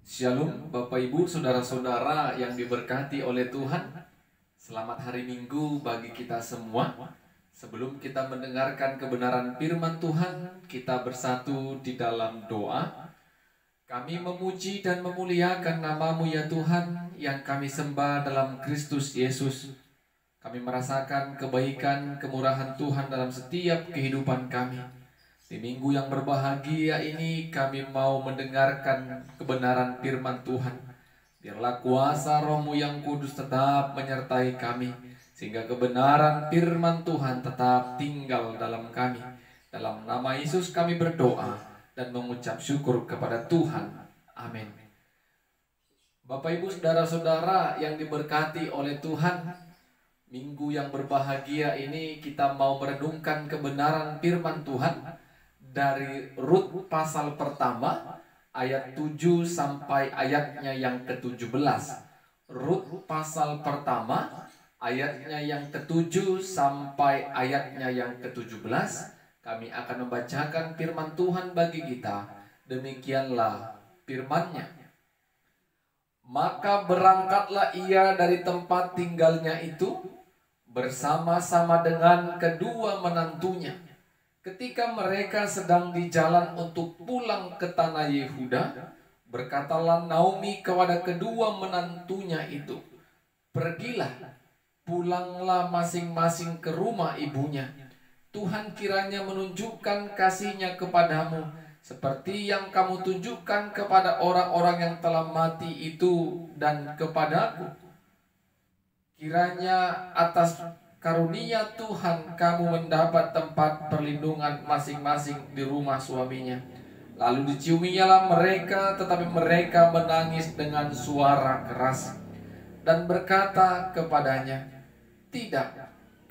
Shalom Bapak Ibu, Saudara-saudara yang diberkati oleh Tuhan. Selamat hari Minggu bagi kita semua. Sebelum kita mendengarkan kebenaran firman Tuhan, kita bersatu di dalam doa. Kami memuji dan memuliakan nama-Mu ya Tuhan, yang kami sembah dalam Kristus Yesus. Kami merasakan kebaikan, kemurahan Tuhan dalam setiap kehidupan kami. Di minggu yang berbahagia ini kami mau mendengarkan kebenaran firman Tuhan. Biarlah kuasa Roh-Mu yang kudus tetap menyertai kami, sehingga kebenaran firman Tuhan tetap tinggal dalam kami. Dalam nama Yesus kami berdoa dan mengucap syukur kepada Tuhan. Amin. Bapak Ibu Saudara-saudara yang diberkati oleh Tuhan, minggu yang berbahagia ini kita mau merenungkan kebenaran firman Tuhan dari Rut pasal pertama ayat 7 sampai ayatnya yang ke-17. Rut pasal pertama ayatnya yang ke-7 sampai ayatnya yang ke-17. Kami akan membacakan firman Tuhan bagi kita. Demikianlah firman-Nya. Maka berangkatlah ia dari tempat tinggalnya itu bersama-sama dengan kedua menantunya. Ketika mereka sedang di jalan untuk pulang ke tanah Yehuda, berkatalah Naomi kepada kedua menantunya itu, "Pergilah, pulanglah masing-masing ke rumah ibunya. Tuhan kiranya menunjukkan kasih-Nya kepadamu, seperti yang kamu tunjukkan kepada orang-orang yang telah mati itu dan kepadaku. Kiranya atas karunia Tuhan kamu mendapat tempat perlindungan masing-masing di rumah suaminya." Lalu diciuminya mereka, tetapi mereka menangis dengan suara keras dan berkata kepadanya, "Tidak,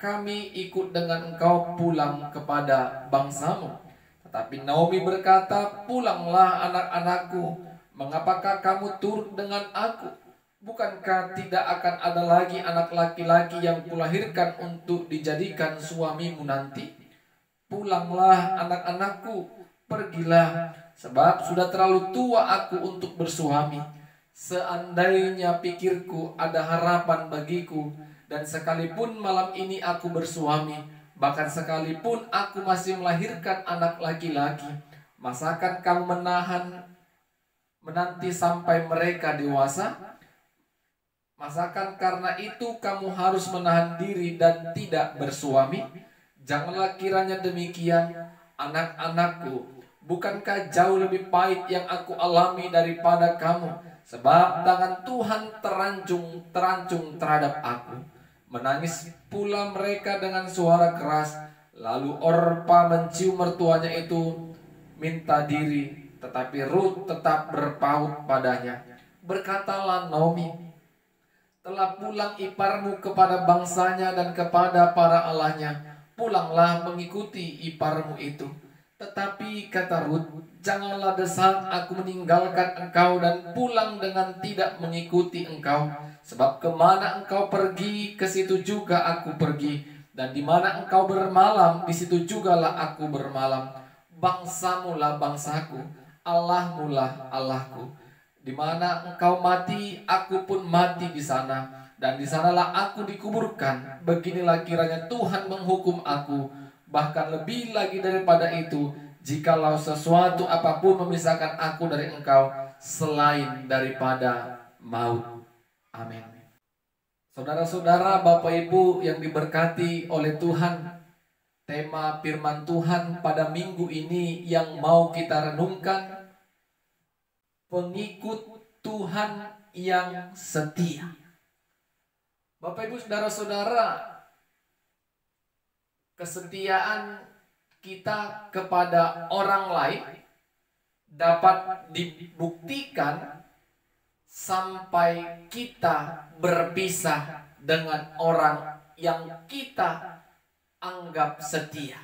kami ikut dengan engkau pulang kepada bangsamu." Tetapi Naomi berkata, "Pulanglah anak-anakku, mengapakah kamu turut dengan aku? Bukankah tidak akan ada lagi anak laki-laki yang kulahirkan untuk dijadikan suamimu nanti? Pulanglah anak-anakku, pergilah, sebab sudah terlalu tua aku untuk bersuami. Seandainya pikirku ada harapan bagiku, dan sekalipun malam ini aku bersuami, bahkan sekalipun aku masih melahirkan anak laki-laki, masakan kamu menanti sampai mereka dewasa? Masakan karena itu kamu harus menahan diri dan tidak bersuami? Janganlah kiranya demikian, anak-anakku. Bukankah jauh lebih pahit yang aku alami daripada kamu? Sebab tangan Tuhan terancung terhadap aku." Menangis pula mereka dengan suara keras. Lalu Orpa mencium mertuanya itu, minta diri, tetapi Rut tetap berpaut padanya. Berkatalah Naomi, "Telah pulang iparmu kepada bangsanya dan kepada para allahnya. Pulanglah mengikuti iparmu itu." Tetapi kata Rut, "Janganlah desak aku meninggalkan engkau dan pulang dengan tidak mengikuti engkau. Sebab kemana engkau pergi, ke situ juga aku pergi. Dan di mana engkau bermalam, di situ jugalah aku bermalam. Bangsamu lah bangsaku, Allahmu lah Allahku. Di mana engkau mati, aku pun mati di sana, dan di sanalah aku dikuburkan. Beginilah kiranya Tuhan menghukum aku, bahkan lebih lagi daripada itu, jikalau sesuatu apapun memisahkan aku dari engkau selain daripada maut." Amin. Saudara-saudara, Bapak Ibu yang diberkati oleh Tuhan, tema firman Tuhan pada minggu ini yang mau kita renungkan, pengikut Tuhan yang setia. Bapak Ibu Saudara-saudara, kesetiaan kita kepada orang lain dapat dibuktikan sampai kita berpisah dengan orang yang kita anggap setia.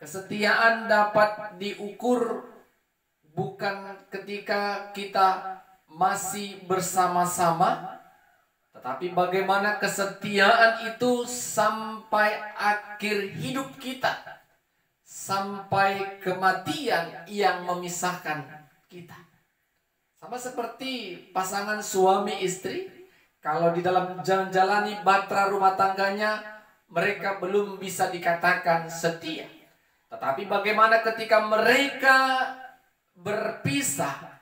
Kesetiaan dapat diukur bukan ketika kita masih bersama-sama, tetapi bagaimana kesetiaan itu sampai akhir hidup kita, sampai kematian yang memisahkan kita. Sama seperti pasangan suami istri, kalau di dalam menjalani batra rumah tangganya, mereka belum bisa dikatakan setia. Tetapi bagaimana ketika mereka berpisah,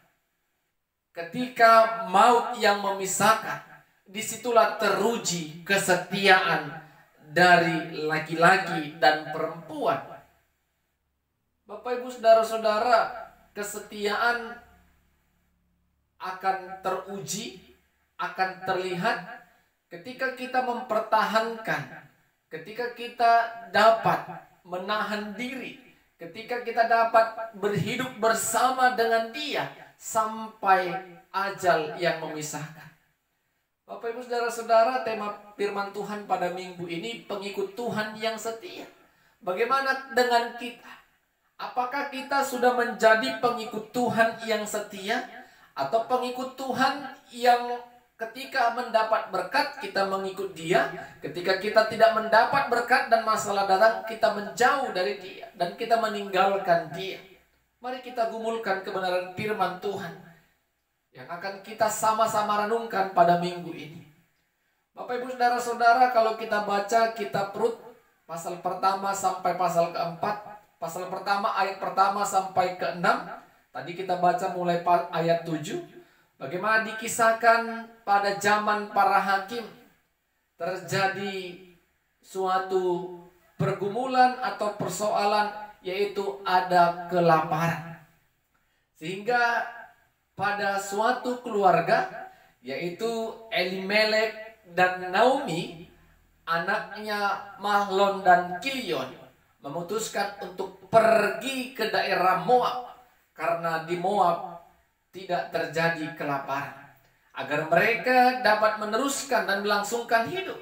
ketika maut yang memisahkan, disitulah teruji kesetiaan dari laki-laki dan perempuan. Bapak Ibu saudara-saudara, kesetiaan akan teruji, akan terlihat ketika kita mempertahankan, ketika kita dapat menahan diri, ketika kita dapat berhidup bersama dengan Dia sampai ajal yang memisahkan. Bapak Ibu saudara-saudara, tema firman Tuhan pada minggu ini, pengikut Tuhan yang setia. Bagaimana dengan kita? Apakah kita sudah menjadi pengikut Tuhan yang setia? Atau pengikut Tuhan yang ketika mendapat berkat kita mengikut Dia, ketika kita tidak mendapat berkat dan masalah datang, kita menjauh dari Dia dan kita meninggalkan Dia? Mari kita gumulkan kebenaran firman Tuhan yang akan kita sama-sama renungkan pada minggu ini. Bapak Ibu saudara-saudara, kalau kita baca kitab Rut pasal pertama sampai pasal keempat, pasal pertama ayat pertama sampai ke-6, tadi kita baca mulai ayat 7, bagaimana dikisahkan pada zaman para hakim terjadi suatu pergumulan atau persoalan, yaitu ada kelaparan. Sehingga pada suatu keluarga, yaitu Elimelek dan Naomi, anaknya Mahlon dan Kilion, memutuskan untuk pergi ke daerah Moab, karena di Moab tidak terjadi kelaparan, agar mereka dapat meneruskan dan melangsungkan hidup.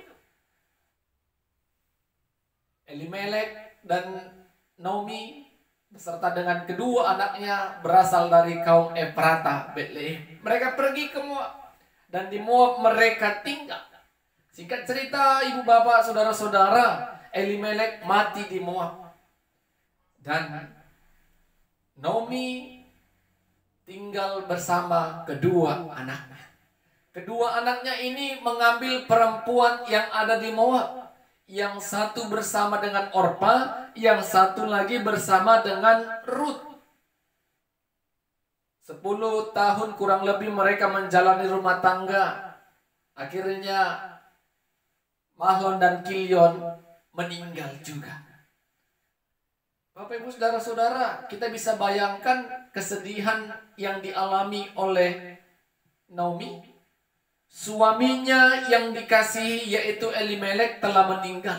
Elimelek dan Naomi beserta dengan kedua anaknya berasal dari kaum Efrata, Betlehem. Mereka pergi ke Moab, dan di Moab mereka tinggal. Singkat cerita, ibu bapak saudara-saudara, Elimelek mati di Moab, dan Naomi tinggal bersama kedua anaknya. Kedua anaknya ini mengambil perempuan yang ada di Moab. Yang satu bersama dengan Orpa, yang satu lagi bersama dengan Rut. 10 tahun kurang lebih mereka menjalani rumah tangga. Akhirnya Mahlon dan Kilion meninggal juga. Bapak Ibu saudara-saudara, kita bisa bayangkan kesedihan yang dialami oleh Naomi. Suaminya yang dikasihi, yaitu Elimelek, telah meninggal.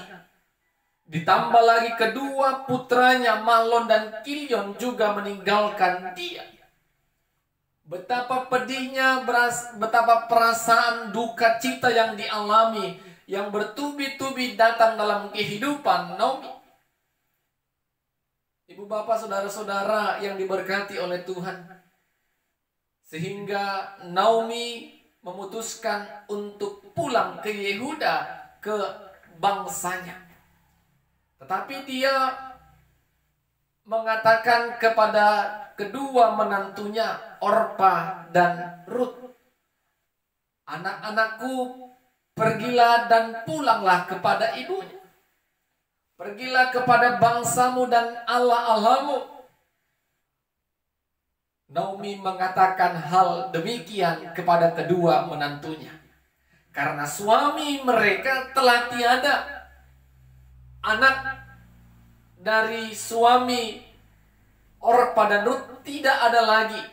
Ditambah lagi kedua putranya Mahlon dan Kilion juga meninggalkan dia. Betapa pedihnya, betapa perasaan duka cita yang dialami, yang bertubi-tubi datang dalam kehidupan Naomi. Ibu bapak saudara-saudara yang diberkati oleh Tuhan, sehingga Naomi memutuskan untuk pulang ke Yehuda, ke bangsanya. Tetapi dia mengatakan kepada kedua menantunya, Orpa dan Rut, "Anak-anakku, pergilah dan pulanglah kepada ibunya. Pergilah kepada bangsamu dan Allah-Allahmu." Naomi mengatakan hal demikian kepada kedua menantunya, karena suami mereka telah tiada. Anak dari suami Orpa dan Rut tidak ada lagi,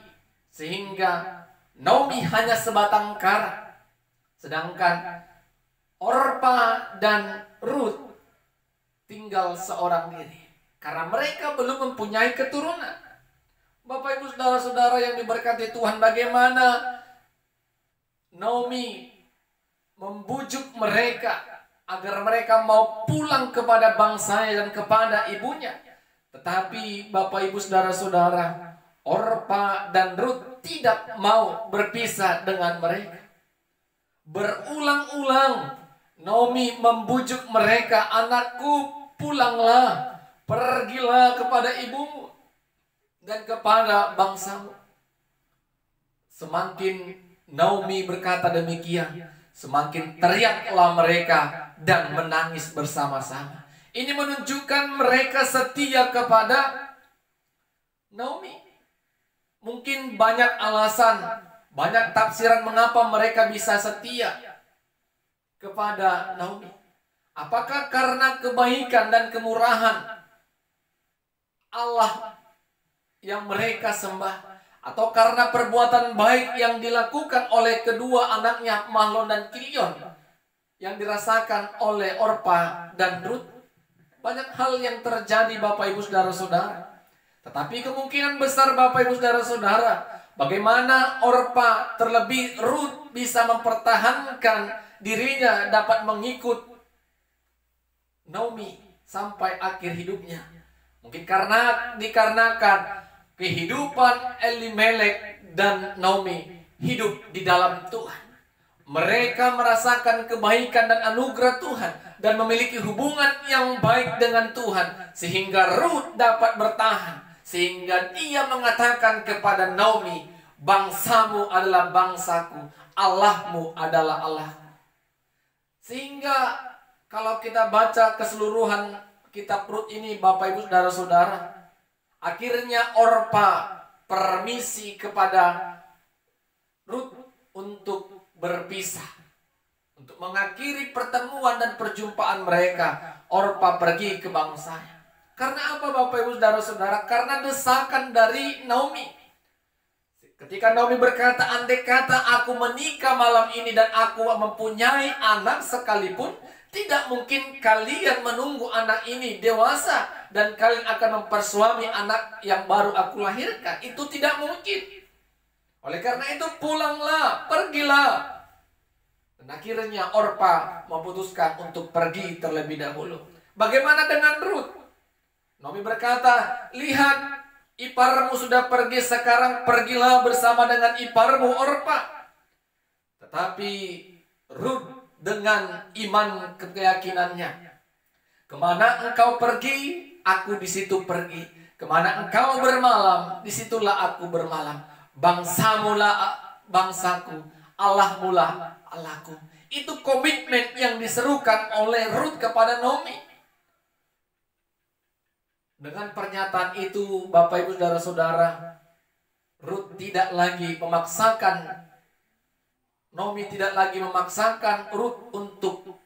sehingga Naomi hanya sebatang kara. Sedangkan Orpa dan Rut tinggal seorang diri, karena mereka belum mempunyai keturunan. Bapak Ibu saudara-saudara yang diberkati Tuhan, bagaimana Naomi membujuk mereka agar mereka mau pulang kepada bangsanya dan kepada ibunya. Tetapi Bapak Ibu saudara-saudara, Orpa dan Rut tidak mau berpisah dengan mereka. Berulang-ulang Naomi membujuk mereka, "Anakku, pulanglah, pergilah kepada ibumu dan kepada bangsamu." Semakin Naomi berkata demikian, semakin teriaklah mereka dan menangis bersama-sama. Ini menunjukkan mereka setia kepada Naomi. Mungkin banyak alasan, banyak tafsiran mengapa mereka bisa setia kepada Naomi. Apakah karena kebaikan dan kemurahan Allah yang mereka sembah, atau karena perbuatan baik yang dilakukan oleh kedua anaknya Mahlon dan Kilion yang dirasakan oleh Orpa dan Rut? Banyak hal yang terjadi Bapak Ibu Saudara-saudara. Tetapi kemungkinan besar Bapak Ibu Saudara-saudara, bagaimana Orpa terlebih Rut bisa mempertahankan dirinya dapat mengikut Naomi sampai akhir hidupnya. Mungkin dikarenakan kehidupan Elimelek dan Naomi hidup di dalam Tuhan. Mereka merasakan kebaikan dan anugerah Tuhan dan memiliki hubungan yang baik dengan Tuhan, sehingga Rut dapat bertahan, sehingga dia mengatakan kepada Naomi, bangsamu adalah bangsaku, Allahmu adalah Allahku. Sehingga kalau kita baca keseluruhan kitab Rut ini Bapak Ibu Saudara-saudara, akhirnya Orpa permisi kepada Rut untuk berpisah, untuk mengakhiri pertemuan dan perjumpaan mereka. Orpa pergi ke bangsanya. Karena apa Bapak Ibu Saudara-saudara? Karena desakan dari Naomi. Ketika Naomi berkata, andai kata aku menikah malam ini dan aku mempunyai anak sekalipun, tidak mungkin kalian menunggu anak ini dewasa dan kalian akan mempersuami anak yang baru aku lahirkan. Itu tidak mungkin. Oleh karena itu pulanglah, pergilah. Dan akhirnya Orpa memutuskan untuk pergi terlebih dahulu. Bagaimana dengan Rut? Naomi berkata, lihat, iparmu sudah pergi, sekarang pergilah bersama dengan iparmu Orpa. Tetapi Rut dengan iman keyakinannya, kemana engkau pergi, aku di situ pergi. Kemana engkau bermalam, disitulah aku bermalam. Bangsamulah bangsaku, Allahmulah Allahku. Itu komitmen yang diserukan oleh Rut kepada Naomi. Dengan pernyataan itu Bapak Ibu Saudara-saudara, Rut tidak lagi memaksakan, Naomi tidak lagi memaksakan Rut untuk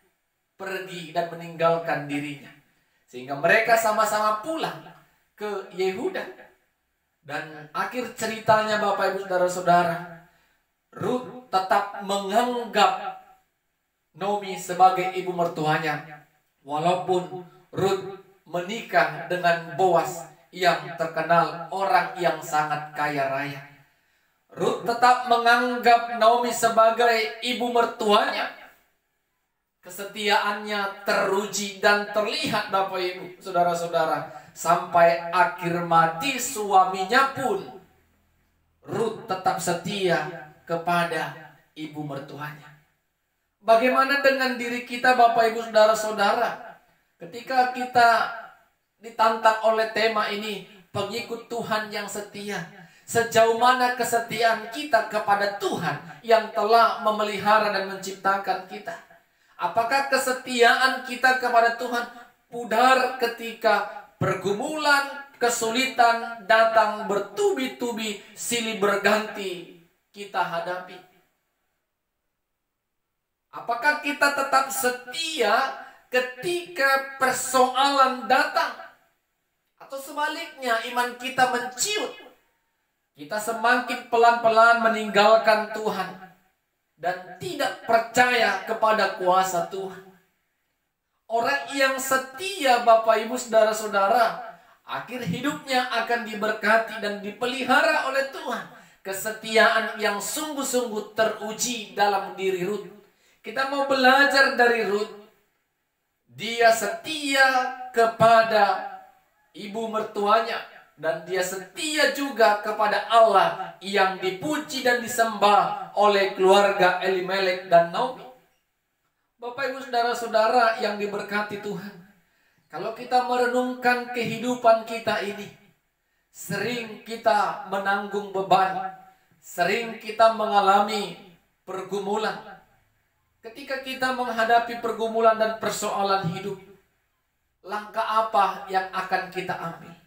pergi dan meninggalkan dirinya. Sehingga mereka sama-sama pulang ke Yehuda. Dan akhir ceritanya Bapak Ibu Saudara-saudara, Rut tetap menganggap Naomi sebagai ibu mertuanya. Walaupun Rut menikah dengan Boas yang terkenal orang yang sangat kaya raya, Rut tetap menganggap Naomi sebagai ibu mertuanya. Kesetiaannya teruji dan terlihat Bapak Ibu Saudara-saudara, sampai akhir mati suaminya pun Rut tetap setia kepada ibu mertuanya. Bagaimana dengan diri kita Bapak Ibu Saudara-saudara? Ketika kita ditantang oleh tema ini, pengikut Tuhan yang setia, sejauh mana kesetiaan kita kepada Tuhan yang telah memelihara dan menciptakan kita? Apakah kesetiaan kita kepada Tuhan pudar ketika pergumulan, kesulitan datang bertubi-tubi, silih berganti kita hadapi? Apakah kita tetap setia ketika persoalan datang? Atau sebaliknya iman kita menciut, kita semakin pelan-pelan meninggalkan Tuhan dan tidak percaya kepada kuasa Tuhan? Orang yang setia Bapak Ibu Saudara-saudara, akhir hidupnya akan diberkati dan dipelihara oleh Tuhan. Kesetiaan yang sungguh-sungguh teruji dalam diri Rut. Kita mau belajar dari Rut. Dia setia kepada ibu mertuanya, dan dia setia juga kepada Allah yang dipuji dan disembah oleh keluarga Elimelek dan Naomi. Bapak Ibu Saudara-saudara yang diberkati Tuhan, kalau kita merenungkan kehidupan kita ini, sering kita menanggung beban, Sering kita mengalami pergumulan. Ketika kita menghadapi pergumulan dan persoalan hidup, langkah apa yang akan kita ambil?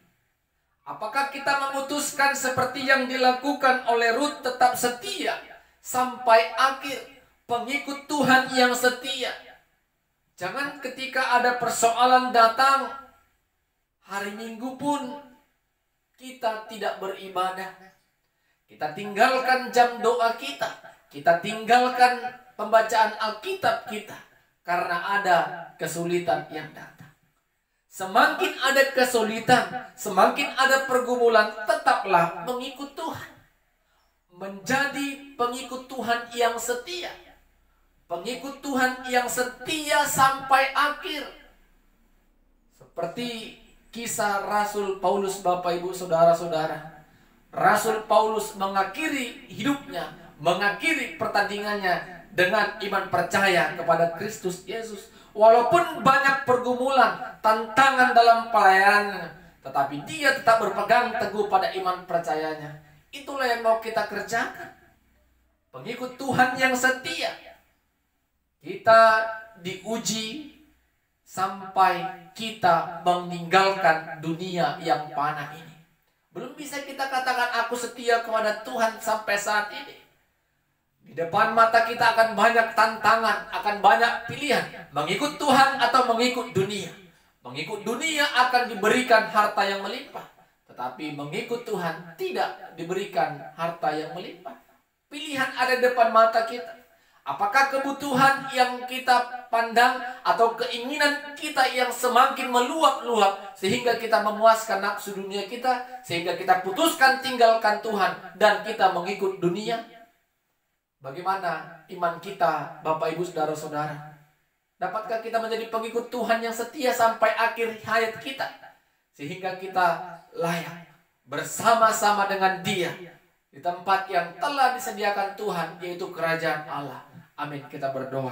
Apakah kita memutuskan seperti yang dilakukan oleh Rut, tetap setia sampai akhir, pengikut Tuhan yang setia? Jangan ketika ada persoalan datang, hari Minggu pun kita tidak beribadah. Kita tinggalkan jam doa kita. Kita tinggalkan pembacaan Alkitab kita karena ada kesulitan yang datang. Semakin ada kesulitan, semakin ada pergumulan, tetaplah mengikut Tuhan. Menjadi pengikut Tuhan yang setia. Pengikut Tuhan yang setia sampai akhir. Seperti kisah Rasul Paulus, Bapak Ibu Saudara-saudara. Rasul Paulus mengakhiri hidupnya, mengakhiri pertandingannya dengan iman percaya kepada Kristus Yesus. Walaupun banyak pergumulan, tantangan dalam pelayanannya, tetapi dia tetap berpegang teguh pada iman percayanya. Itulah yang mau kita kerjakan. Pengikut Tuhan yang setia. Kita diuji sampai kita meninggalkan dunia yang panah ini. Belum bisa kita katakan aku setia kepada Tuhan sampai saat ini. Di depan mata kita akan banyak tantangan, akan banyak pilihan. Mengikut Tuhan atau mengikut dunia. Mengikut dunia akan diberikan harta yang melimpah. Tetapi mengikut Tuhan tidak diberikan harta yang melimpah. Pilihan ada di depan mata kita. Apakah kebutuhan yang kita pandang atau keinginan kita yang semakin meluap-luap sehingga kita memuaskan nafsu dunia kita, sehingga kita putuskan tinggalkan Tuhan dan kita mengikut dunia? Bagaimana iman kita, Bapak Ibu Saudara-saudara? Dapatkah kita menjadi pengikut Tuhan yang setia sampai akhir hayat kita? Sehingga kita layak bersama-sama dengan Dia di tempat yang telah disediakan Tuhan, yaitu kerajaan Allah. Amin, kita berdoa.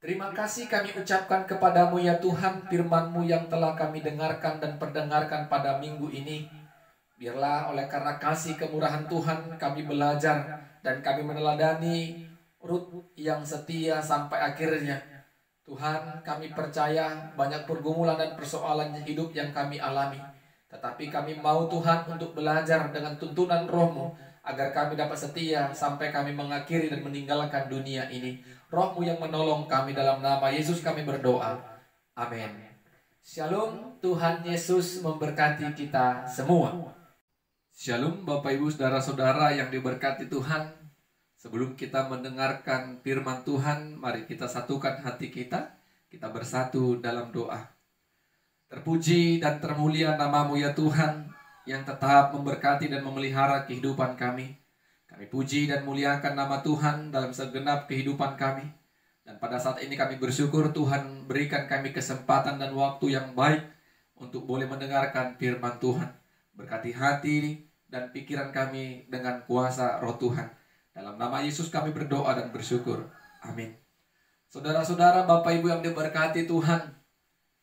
Terima kasih kami ucapkan kepadamu ya Tuhan, firman-Mu yang telah kami dengarkan dan perdengarkan pada minggu ini. Biarlah oleh karena kasih kemurahan Tuhan kami belajar dan kami meneladani Rut yang setia sampai akhirnya. Tuhan, kami percaya banyak pergumulan dan persoalan hidup yang kami alami. Tetapi kami mau Tuhan untuk belajar dengan tuntunan Roh-Mu agar kami dapat setia sampai kami mengakhiri dan meninggalkan dunia ini. Roh-Mu yang menolong kami, dalam nama Yesus kami berdoa. Amin. Shalom, Tuhan Yesus memberkati kita semua. Shalom Bapak Ibu Saudara-saudara yang diberkati Tuhan. Sebelum kita mendengarkan firman Tuhan, mari kita satukan hati kita. Kita bersatu dalam doa. Terpuji dan termulia nama-Mu ya Tuhan, yang tetap memberkati dan memelihara kehidupan kami. Kami puji dan muliakan nama Tuhan dalam segenap kehidupan kami. Dan pada saat ini kami bersyukur Tuhan berikan kami kesempatan dan waktu yang baik untuk boleh mendengarkan firman Tuhan. Berkati hati dan pikiran kami dengan kuasa Roh Tuhan. Dalam nama Yesus kami berdoa dan bersyukur. Amin. Saudara-saudara, Bapak Ibu yang diberkati Tuhan,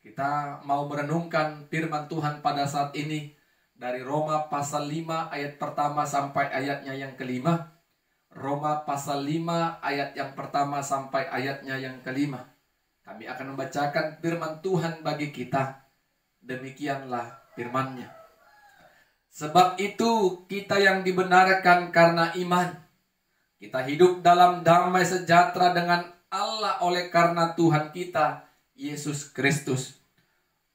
kita mau merenungkan firman Tuhan pada saat ini dari Roma pasal 5 ayat pertama sampai ayatnya yang kelima. Roma pasal 5 ayat yang pertama sampai ayatnya yang kelima. Kami akan membacakan firman Tuhan bagi kita. Demikianlah firman-Nya. Sebab itu kita yang dibenarkan karena iman, kita hidup dalam damai sejahtera dengan Allah oleh karena Tuhan kita, Yesus Kristus.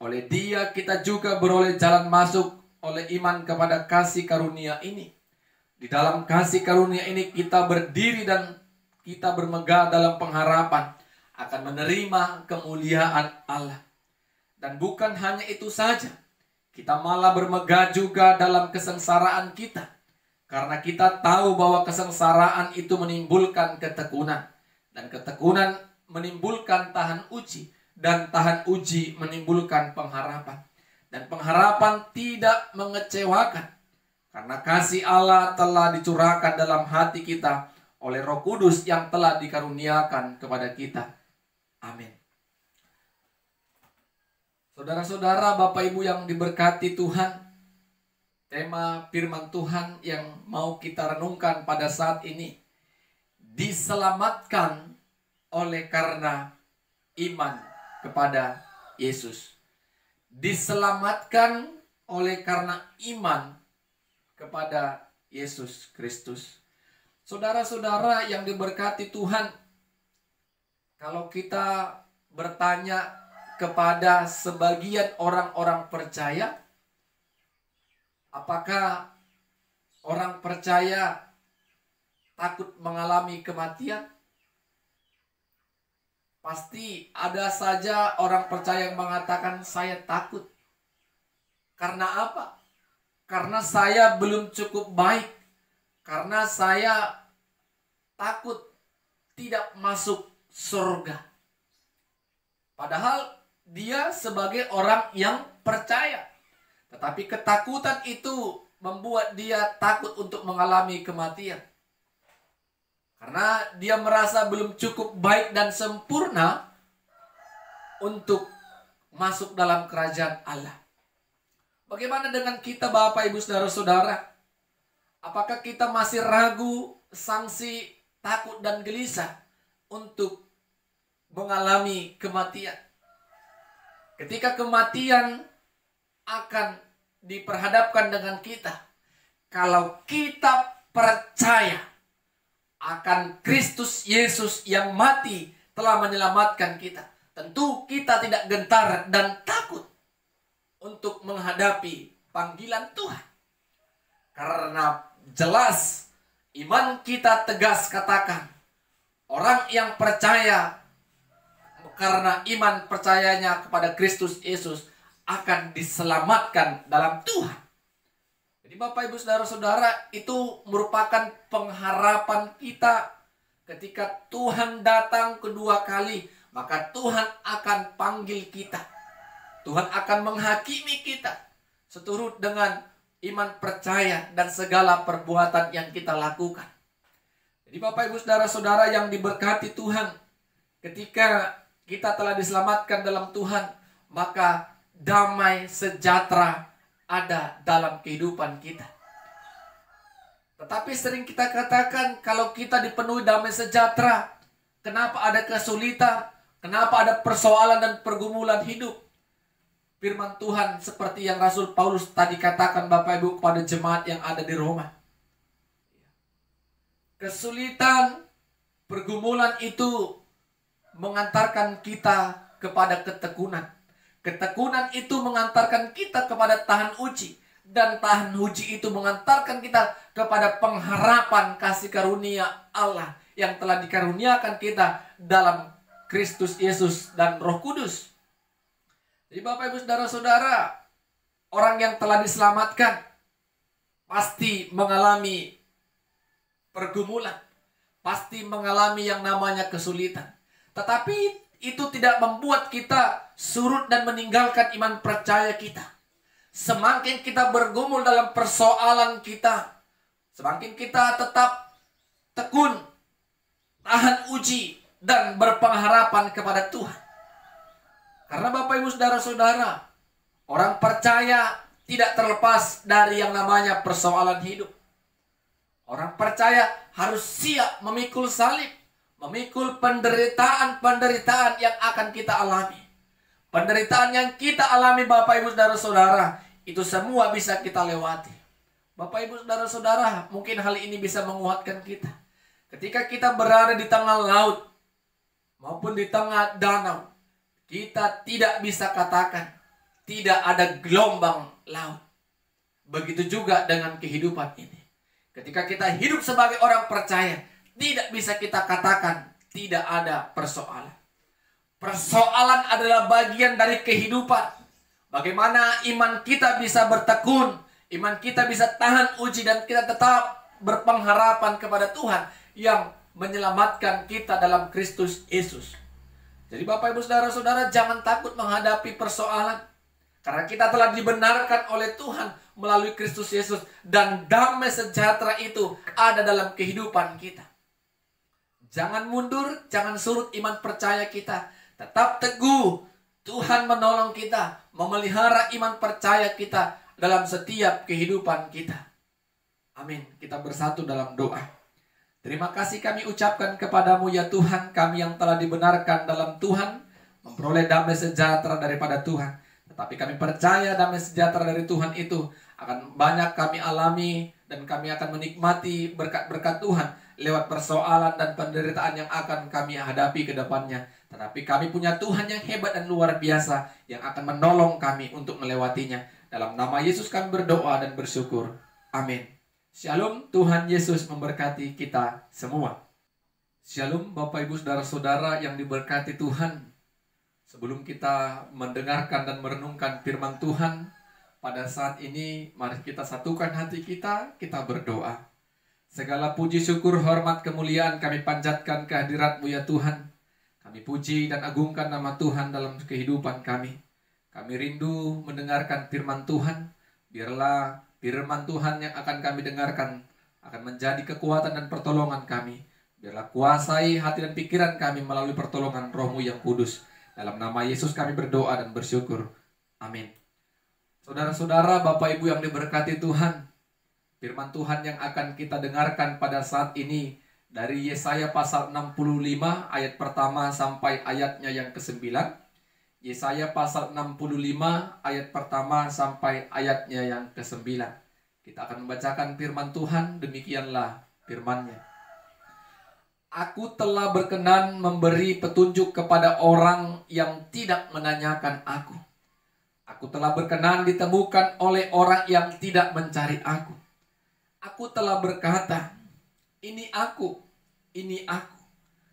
Oleh Dia kita juga beroleh jalan masuk oleh iman kepada kasih karunia ini. Di dalam kasih karunia ini kita berdiri dan kita bermegah dalam pengharapan akan menerima kemuliaan Allah. Dan bukan hanya itu saja, kita malah bermegah juga dalam kesengsaraan kita. Karena kita tahu bahwa kesengsaraan itu menimbulkan ketekunan. Dan ketekunan menimbulkan tahan uji. Dan tahan uji menimbulkan pengharapan. Dan pengharapan tidak mengecewakan. Karena kasih Allah telah dicurahkan dalam hati kita oleh Roh Kudus yang telah dikaruniakan kepada kita. Amin. Saudara-saudara, Bapak Ibu yang diberkati Tuhan, tema firman Tuhan yang mau kita renungkan pada saat ini. Diselamatkan oleh karena iman kepada Yesus. Diselamatkan oleh karena iman kepada Yesus Kristus. Saudara-saudara yang diberkati Tuhan, kalau kita bertanya kepada sebagian orang-orang percaya, apakah orang percaya takut mengalami kematian? Pasti ada saja orang percaya yang mengatakan, saya takut. Karena apa? Karena saya belum cukup baik. Karena saya takut tidak masuk surga. Padahal dia sebagai orang yang percaya. Tetapi ketakutan itu membuat dia takut untuk mengalami kematian. Karena dia merasa belum cukup baik dan sempurna untuk masuk dalam kerajaan Allah. Bagaimana dengan kita Bapak Ibu Saudara-saudara? Apakah kita masih ragu, sangsi, takut dan gelisah untuk mengalami kematian? Ketika kematian akan diperhadapkan dengan kita, kalau kita percaya akan Kristus Yesus yang mati telah menyelamatkan kita, tentu kita tidak gentar dan takut untuk menghadapi panggilan Tuhan. Karena jelas iman kita tegas katakan, orang yang percaya karena iman percayanya kepada Kristus Yesus akan diselamatkan dalam Tuhan. Jadi Bapak Ibu Saudara-saudara, itu merupakan pengharapan kita ketika Tuhan datang kedua kali, maka Tuhan akan panggil kita. Tuhan akan menghakimi kita seturut dengan iman percaya dan segala perbuatan yang kita lakukan. Jadi Bapak Ibu Saudara-saudara yang diberkati Tuhan, ketika kita telah diselamatkan dalam Tuhan, maka damai sejahtera ada dalam kehidupan kita. Tetapi sering kita katakan, kalau kita dipenuhi damai sejahtera, kenapa ada kesulitan? Kenapa ada persoalan dan pergumulan hidup? Firman Tuhan seperti yang Rasul Paulus tadi katakan Bapak Ibu kepada jemaat yang ada di Roma. Kesulitan, pergumulan itu mengantarkan kita kepada ketekunan. Ketekunan itu mengantarkan kita kepada tahan uji. Dan tahan uji itu mengantarkan kita kepada pengharapan kasih karunia Allah yang telah dikaruniakan kita dalam Kristus Yesus dan Roh Kudus. Jadi Bapak Ibu Saudara-saudara, orang yang telah diselamatkan pasti mengalami pergumulan. Pasti mengalami yang namanya kesulitan. Tetapi itu tidak membuat kita surut dan meninggalkan iman percaya kita. Semakin kita bergumul dalam persoalan kita, semakin kita tetap tekun, tahan uji, dan berpengharapan kepada Tuhan. Karena Bapak Ibu Saudara-saudara, orang percaya tidak terlepas dari yang namanya persoalan hidup. Orang percaya harus siap memikul salib, memikul penderitaan-penderitaan yang akan kita alami. Penderitaan yang kita alami Bapak Ibu Saudara-saudara, itu semua bisa kita lewati. Bapak Ibu Saudara-saudara, mungkin hal ini bisa menguatkan kita. Ketika kita berada di tengah laut, maupun di tengah danau, kita tidak bisa katakan tidak ada gelombang laut. Begitu juga dengan kehidupan ini. Ketika kita hidup sebagai orang percaya, tidak bisa kita katakan tidak ada persoalan. Persoalan adalah bagian dari kehidupan. Bagaimana iman kita bisa bertekun, iman kita bisa tahan uji, dan kita tetap berpengharapan kepada Tuhan yang menyelamatkan kita dalam Kristus Yesus. Jadi Bapak Ibu Saudara-saudara, jangan takut menghadapi persoalan. Karena kita telah dibenarkan oleh Tuhan melalui Kristus Yesus. Dan damai sejahtera itu ada dalam kehidupan kita. Jangan mundur, jangan surut iman percaya kita. Tetap teguh. Tuhan menolong kita, memelihara iman percaya kita dalam setiap kehidupan kita. Amin. Kita bersatu dalam doa. Terima kasih kami ucapkan kepadamu ya Tuhan, kami yang telah dibenarkan dalam Tuhan, memperoleh damai sejahtera daripada Tuhan. Tetapi kami percaya damai sejahtera dari Tuhan itu akan banyak kami alami, dan kami akan menikmati berkat-berkat Tuhan lewat persoalan dan penderitaan yang akan kami hadapi ke depannya. Tetapi kami punya Tuhan yang hebat dan luar biasa yang akan menolong kami untuk melewatinya. Dalam nama Yesus kami berdoa dan bersyukur. Amin. Shalom, Tuhan Yesus memberkati kita semua. Shalom Bapak Ibu Saudara-saudara yang diberkati Tuhan. Sebelum kita mendengarkan dan merenungkan firman Tuhan, pada saat ini mari kita satukan hati kita berdoa. Segala puji syukur hormat kemuliaan kami panjatkan kehadirat-Mu ya Tuhan. Kami puji dan agungkan nama Tuhan dalam kehidupan kami. Kami rindu mendengarkan firman Tuhan. Biarlah firman Tuhan yang akan kami dengarkan akan menjadi kekuatan dan pertolongan kami. Biarlah kuasai hati dan pikiran kami melalui pertolongan Roh-Mu yang kudus. Dalam nama Yesus kami berdoa dan bersyukur. Amin. Saudara-saudara, Bapak Ibu yang diberkati Tuhan, firman Tuhan yang akan kita dengarkan pada saat ini dari Yesaya pasal 65 ayat pertama sampai ayatnya yang ke-9. Yesaya pasal 65 ayat pertama sampai ayatnya yang ke-9. Kita akan membacakan firman Tuhan, demikianlah firman-Nya. Aku telah berkenan memberi petunjuk kepada orang yang tidak menanyakan aku. Aku telah berkenan ditemukan oleh orang yang tidak mencari aku. Aku telah berkata, ini aku,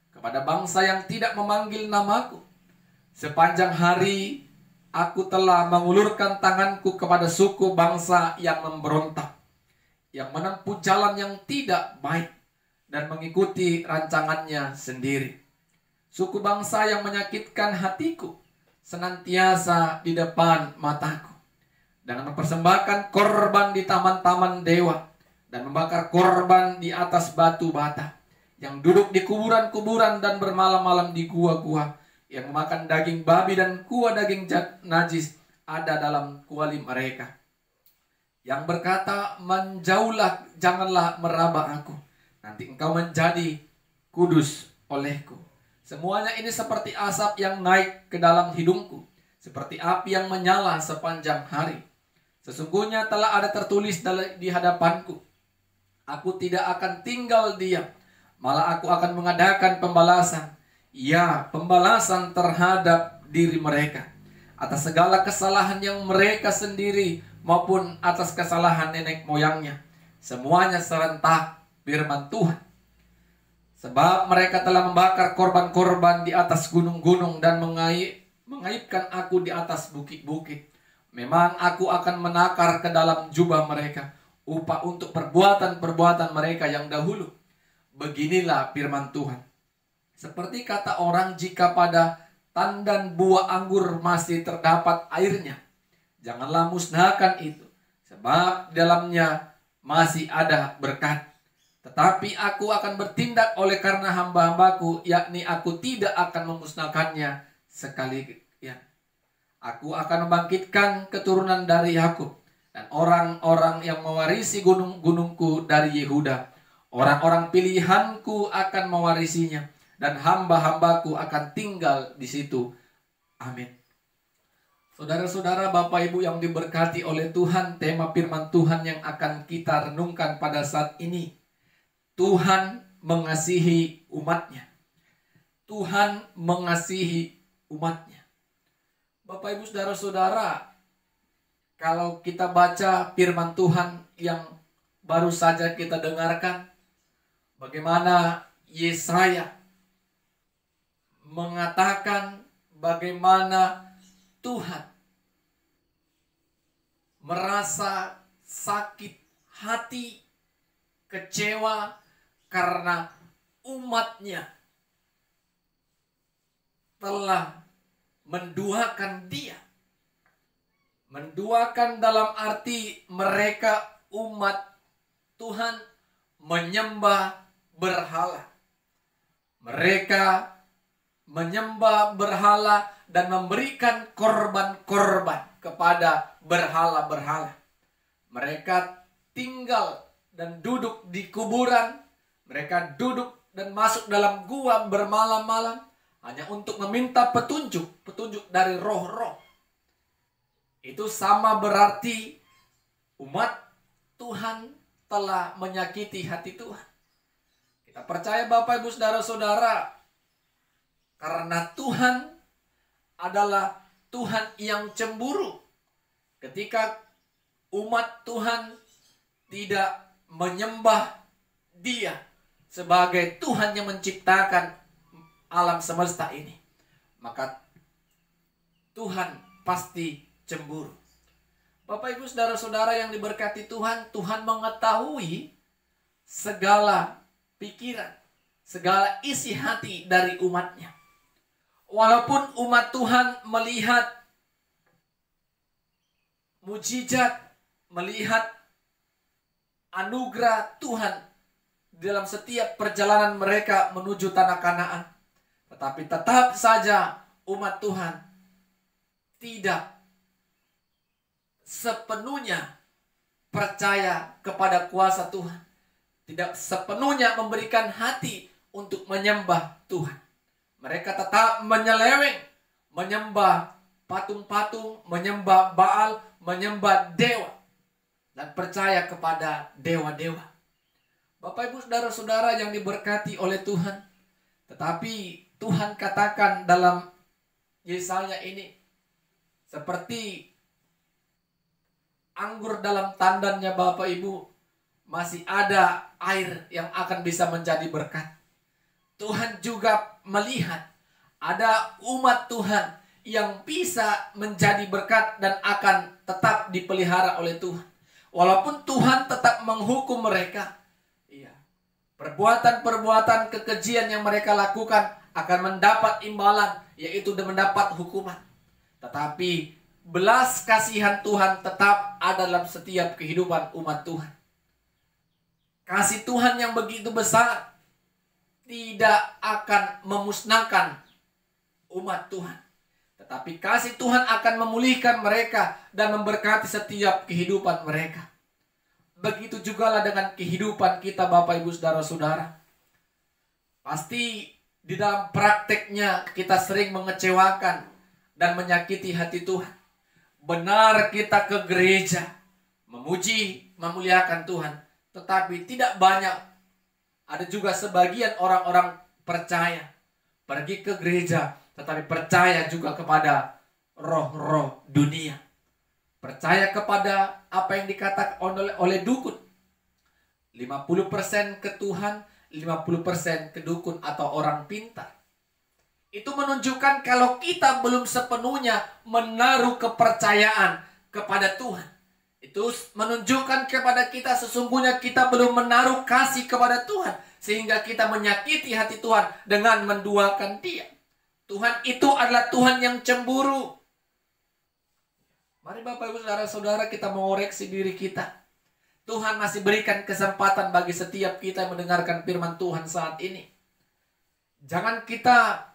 kepada bangsa yang tidak memanggil namaku. Sepanjang hari, aku telah mengulurkan tanganku kepada suku bangsa yang memberontak, yang menempuh jalan yang tidak baik, dan mengikuti rancangannya sendiri. Suku bangsa yang menyakitkan hatiku, senantiasa di depan mataku, dengan mempersembahkan korban di taman-taman dewa, dan membakar korban di atas batu bata, yang duduk di kuburan-kuburan dan bermalam-malam di gua-gua, yang memakan daging babi dan kuah daging najis ada dalam kuali mereka, yang berkata, menjauhlah, janganlah meraba aku, nanti engkau menjadi kudus olehku. Semuanya ini seperti asap yang naik ke dalam hidungku, seperti api yang menyala sepanjang hari. Sesungguhnya telah ada tertulis di hadapanku, aku tidak akan tinggal diam, malah aku akan mengadakan pembalasan. Ya, pembalasan terhadap diri mereka, atas segala kesalahan yang mereka sendiri maupun atas kesalahan nenek moyangnya. Semuanya serentak, firman Tuhan. Sebab mereka telah membakar korban-korban di atas gunung-gunung dan mengaibkan aku di atas bukit-bukit. Memang aku akan menakar ke dalam jubah mereka upah untuk perbuatan-perbuatan mereka yang dahulu. Beginilah firman Tuhan. Seperti kata orang, jika pada tandan buah anggur masih terdapat airnya, janganlah musnahkan itu, sebab dalamnya masih ada berkat. Tetapi aku akan bertindak oleh karena hamba-hambaku, yakni aku tidak akan memusnahkannya sekalian. Aku akan membangkitkan keturunan dari Yakub, dan orang-orang yang mewarisi gunung-gunungku dari Yehuda. Orang-orang pilihanku akan mewarisinya, dan hamba-hambaku akan tinggal di situ. Amin. Saudara-saudara, Bapak Ibu yang diberkati oleh Tuhan, tema firman Tuhan yang akan kita renungkan pada saat ini, Tuhan mengasihi umatnya. Tuhan mengasihi umatnya. Bapak Ibu saudara-saudara, kalau kita baca firman Tuhan yang baru saja kita dengarkan, bagaimana Yesaya mengatakan bagaimana Tuhan merasa sakit hati, kecewa, karena umatnya telah menduakan dia. Menduakan dalam arti mereka umat Tuhan menyembah berhala. Mereka menyembah berhala dan memberikan korban-korban kepada berhala-berhala. Mereka tinggal dan duduk di kuburan. Mereka duduk dan masuk dalam gua bermalam-malam hanya untuk meminta petunjuk dari roh-roh. Itu sama berarti umat Tuhan telah menyakiti hati Tuhan. Kita percaya Bapak Ibu Saudara-saudara, karena Tuhan adalah Tuhan yang cemburu. Ketika umat Tuhan tidak menyembah Dia sebagai Tuhan yang menciptakan alam semesta ini, maka Tuhan pasti cemburu. Bapak Ibu Saudara-saudara yang diberkati Tuhan, Tuhan mengetahui segala pikiran, segala isi hati dari umatnya. Walaupun umat Tuhan melihat mujizat, melihat anugerah Tuhan dalam setiap perjalanan mereka menuju tanah Kanaan, tetapi tetap saja umat Tuhan tidak sepenuhnya percaya kepada kuasa Tuhan, tidak sepenuhnya memberikan hati untuk menyembah Tuhan. Mereka tetap menyeleweng, menyembah patung-patung, menyembah Baal, menyembah dewa, dan percaya kepada dewa-dewa. Bapak Ibu Saudara-saudara yang diberkati oleh Tuhan, tetapi Tuhan katakan dalam Yesaya ini, seperti anggur dalam tandannya Bapak Ibu, masih ada air yang akan bisa menjadi berkat. Tuhan juga melihat ada umat Tuhan yang bisa menjadi berkat dan akan tetap dipelihara oleh Tuhan. Walaupun Tuhan tetap menghukum mereka, perbuatan-perbuatan kekejian yang mereka lakukan akan mendapat imbalan, yaitu mendapat hukuman. Tetapi belas kasihan Tuhan tetap ada dalam setiap kehidupan umat Tuhan. Kasih Tuhan yang begitu besar tidak akan memusnahkan umat Tuhan, tetapi kasih Tuhan akan memulihkan mereka dan memberkati setiap kehidupan mereka. Begitu jugalah dengan kehidupan kita Bapak Ibu Saudara-saudara. Pasti di dalam prakteknya kita sering mengecewakan dan menyakiti hati Tuhan. Benar kita ke gereja, memuji, memuliakan Tuhan, tetapi tidak banyak. Ada juga sebagian orang-orang percaya, pergi ke gereja, tetapi percaya juga kepada roh-roh dunia. Percaya kepada apa yang dikatakan oleh dukun. 50% ke Tuhan, 50% ke dukun atau orang pintar. Itu menunjukkan kalau kita belum sepenuhnya menaruh kepercayaan kepada Tuhan. Itu menunjukkan kepada kita sesungguhnya kita belum menaruh kasih kepada Tuhan, sehingga kita menyakiti hati Tuhan dengan menduakan Dia. Tuhan itu adalah Tuhan yang cemburu. Mari Bapak Ibu Saudara-saudara kita mengoreksi diri kita. Tuhan masih berikan kesempatan bagi setiap kita yang mendengarkan firman Tuhan saat ini. Jangan kita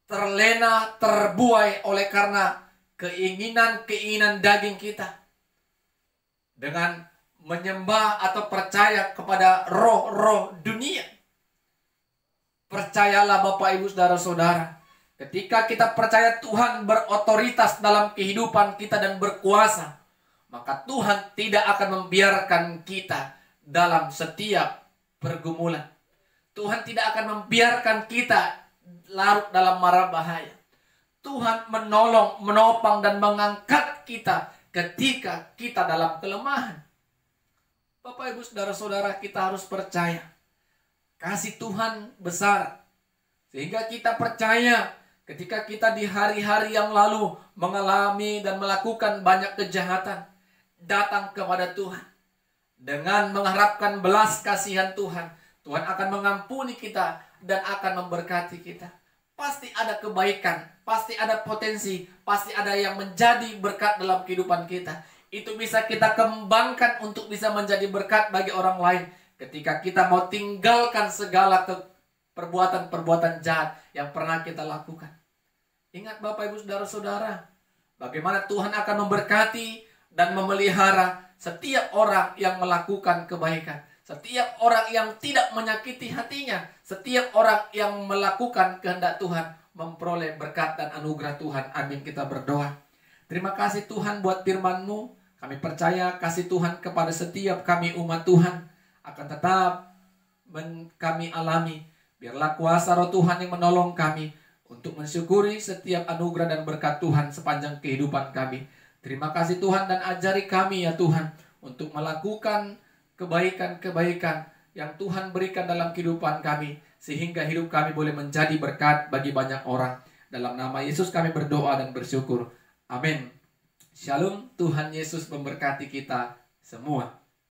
terlena, terbuai oleh karena keinginan-keinginan daging kita, dengan menyembah atau percaya kepada roh-roh dunia. Percayalah Bapak Ibu Saudara-saudara, ketika kita percaya Tuhan berotoritas dalam kehidupan kita dan berkuasa, maka Tuhan tidak akan membiarkan kita dalam setiap pergumulan. Tuhan tidak akan membiarkan kita larut dalam mara bahaya. Tuhan menolong, menopang dan mengangkat kita ketika kita dalam kelemahan. Bapak Ibu Saudara-saudara, kita harus percaya kasih Tuhan besar, sehingga kita percaya ketika kita di hari-hari yang lalu mengalami dan melakukan banyak kejahatan, datang kepada Tuhan dengan mengharapkan belas kasihan Tuhan, Tuhan akan mengampuni kita dan akan memberkati kita. Pasti ada kebaikan, pasti ada potensi, pasti ada yang menjadi berkat dalam kehidupan kita. Itu bisa kita kembangkan untuk bisa menjadi berkat bagi orang lain ketika kita mau tinggalkan segala perbuatan-perbuatan jahat yang pernah kita lakukan. Ingat Bapak Ibu Saudara-saudara, bagaimana Tuhan akan memberkati dan memelihara setiap orang yang melakukan kebaikan, setiap orang yang tidak menyakiti hatinya, setiap orang yang melakukan kehendak Tuhan, memperoleh berkat dan anugerah Tuhan. Amin, kita berdoa. Terima kasih Tuhan buat firman-Mu. Kami percaya kasih Tuhan kepada setiap kami umat Tuhan akan tetap kami alami. Biarlah kuasa Roh Tuhan yang menolong kami untuk mensyukuri setiap anugerah dan berkat Tuhan sepanjang kehidupan kami. Terima kasih Tuhan, dan ajari kami ya Tuhan untuk melakukan kebaikan-kebaikan yang Tuhan berikan dalam kehidupan kami, sehingga hidup kami boleh menjadi berkat bagi banyak orang. Dalam nama Yesus kami berdoa dan bersyukur. Amin. Shalom, Tuhan Yesus memberkati kita semua.